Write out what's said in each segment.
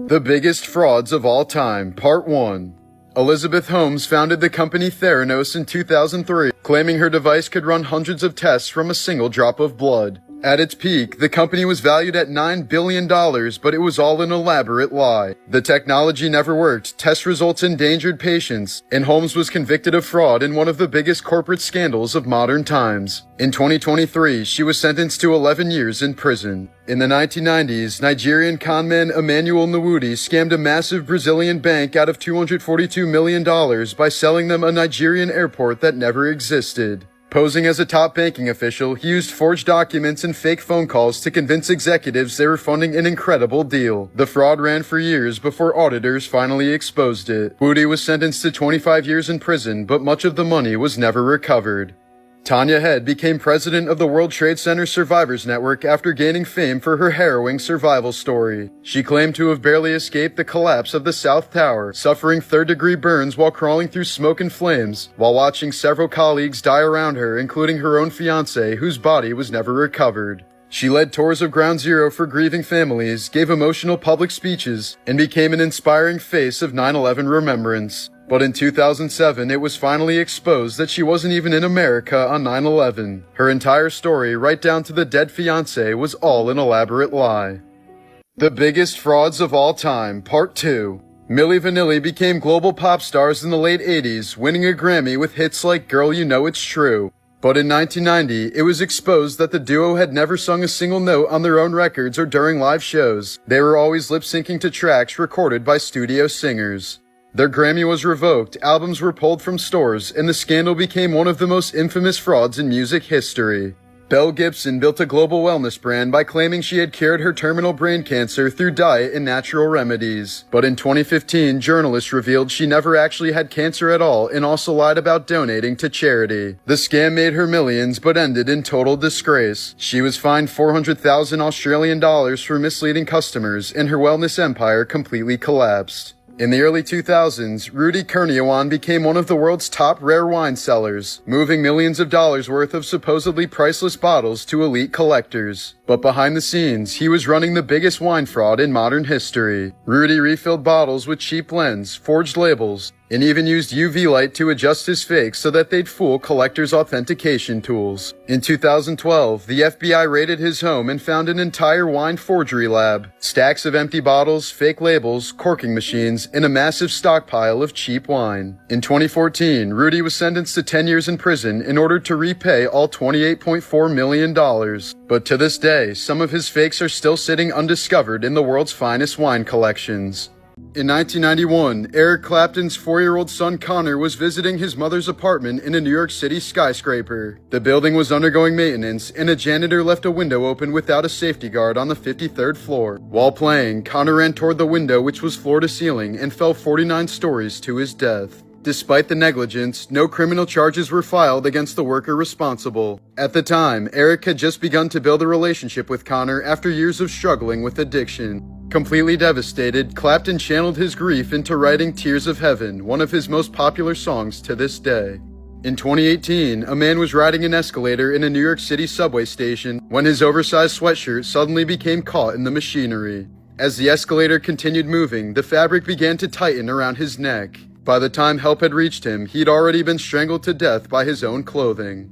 The Biggest Frauds of All Time, Part 1. Elizabeth Holmes founded the company Theranos in 2003, claiming her device could run hundreds of tests from a single drop of blood. At its peak, the company was valued at $9 billion, but it was all an elaborate lie. The technology never worked, test results endangered patients, and Holmes was convicted of fraud in one of the biggest corporate scandals of modern times. In 2023, she was sentenced to 11 years in prison. In the 1990s, Nigerian conman Emmanuel Nwudi scammed a massive Brazilian bank out of $242 million by selling them a Nigerian airport that never existed. Posing as a top banking official, he used forged documents and fake phone calls to convince executives they were funding an incredible deal. The fraud ran for years before auditors finally exposed it. Nwudi was sentenced to 25 years in prison, but much of the money was never recovered. Tanya Head became president of the World Trade Center Survivors Network after gaining fame for her harrowing survival story. She claimed to have barely escaped the collapse of the South Tower, suffering third-degree burns while crawling through smoke and flames, while watching several colleagues die around her, including her own fiancé, whose body was never recovered. She led tours of Ground Zero for grieving families, gave emotional public speeches, and became an inspiring face of 9/11 remembrance. But in 2007, it was finally exposed that she wasn't even in America on 9/11. Her entire story, right down to the dead fiancé, was all an elaborate lie. The Biggest Frauds of All Time, Part 2. Milli Vanilli became global pop stars in the late 80s, winning a Grammy with hits like Girl You Know It's True. But in 1990, it was exposed that the duo had never sung a single note on their own records or during live shows. They were always lip-syncing to tracks recorded by studio singers. Their Grammy was revoked, albums were pulled from stores, and the scandal became one of the most infamous frauds in music history. Belle Gibson built a global wellness brand by claiming she had cured her terminal brain cancer through diet and natural remedies. But in 2015, journalists revealed she never actually had cancer at all and also lied about donating to charity. The scam made her millions but ended in total disgrace. She was fined 400,000 Australian dollars for misleading customers, and her wellness empire completely collapsed. In the early 2000s, Rudy Kurniawan became one of the world's top rare wine sellers, moving millions of dollars worth of supposedly priceless bottles to elite collectors. But behind the scenes, he was running the biggest wine fraud in modern history. Rudy refilled bottles with cheap blends, forged labels, and even used UV light to adjust his fakes so that they'd fool collectors' authentication tools. In 2012, the FBI raided his home and found an entire wine forgery lab, stacks of empty bottles, fake labels, corking machines, and a massive stockpile of cheap wine. In 2014, Rudy was sentenced to 10 years in prison in order to repay all $28.4 million. But to this day, some of his fakes are still sitting undiscovered in the world's finest wine collections. In 1991, Eric Clapton's 4-year-old son Connor was visiting his mother's apartment in a New York City skyscraper. The building was undergoing maintenance, and a janitor left a window open without a safety guard on the 53rd floor. While playing, Connor ran toward the window, which was floor to ceiling, and fell 49 stories to his death. Despite the negligence, no criminal charges were filed against the worker responsible. At the time, Eric had just begun to build a relationship with Connor after years of struggling with addiction. Completely devastated, Clapton channeled his grief into writing Tears of Heaven, one of his most popular songs to this day. In 2018, a man was riding an escalator in a New York City subway station when his oversized sweatshirt suddenly became caught in the machinery. As the escalator continued moving, the fabric began to tighten around his neck. By the time help had reached him, he'd already been strangled to death by his own clothing.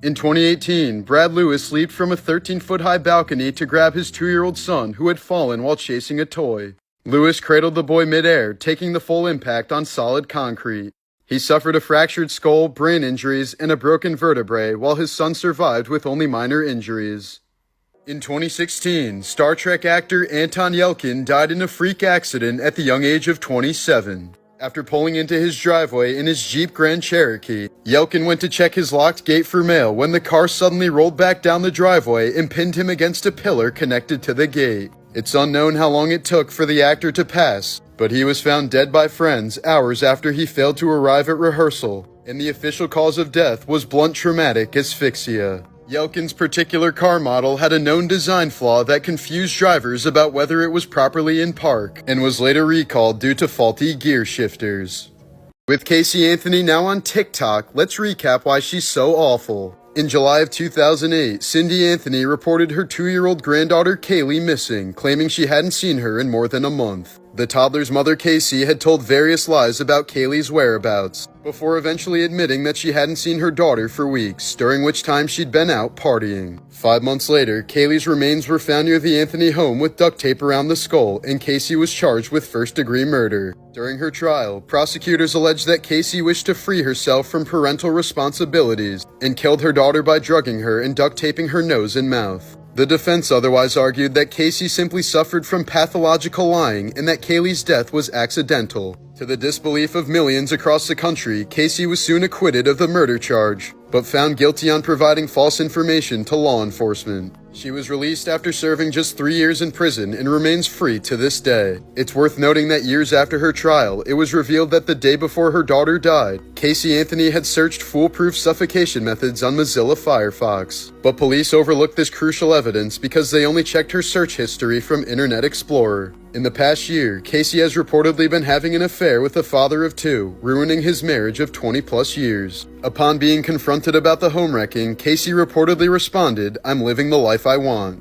In 2018, Brad Lewis leaped from a 13-foot-high balcony to grab his 2-year-old son who had fallen while chasing a toy. Lewis cradled the boy midair, taking the full impact on solid concrete. He suffered a fractured skull, brain injuries, and a broken vertebrae, while his son survived with only minor injuries. In 2016, Star Trek actor Anton Yelchin died in a freak accident at the young age of 27. After pulling into his driveway in his Jeep Grand Cherokee, Yelchin went to check his locked gate for mail when the car suddenly rolled back down the driveway and pinned him against a pillar connected to the gate. It's unknown how long it took for the actor to pass, but he was found dead by friends hours after he failed to arrive at rehearsal, and the official cause of death was blunt traumatic asphyxia. Yelkin's particular car model had a known design flaw that confused drivers about whether it was properly in park, and was later recalled due to faulty gear shifters. With Casey Anthony now on TikTok, let's recap why she's so awful. In July of 2008, Cindy Anthony reported her 2-year-old granddaughter Kaylee missing, claiming she hadn't seen her in more than a month. The toddler's mother, Casey, had told various lies about Kaylee's whereabouts, before eventually admitting that she hadn't seen her daughter for weeks, during which time she'd been out partying. 5 months later, Kaylee's remains were found near the Anthony home with duct tape around the skull, and Casey was charged with first-degree murder. During her trial, prosecutors alleged that Casey wished to free herself from parental responsibilities and killed her daughter by drugging her and duct taping her nose and mouth. The defense otherwise argued that Casey simply suffered from pathological lying and that Kaylee's death was accidental. To the disbelief of millions across the country, Casey was soon acquitted of the murder charge, but found guilty on providing false information to law enforcement. She was released after serving just 3 years in prison and remains free to this day. It's worth noting that years after her trial, it was revealed that the day before her daughter died, Casey Anthony had searched foolproof suffocation methods on Mozilla Firefox. But police overlooked this crucial evidence because they only checked her search history from Internet Explorer. In the past year, Casey has reportedly been having an affair with a father of 2, ruining his marriage of 20-plus years. Upon being confronted about the home wrecking, Casey reportedly responded, "I'm living the life I want."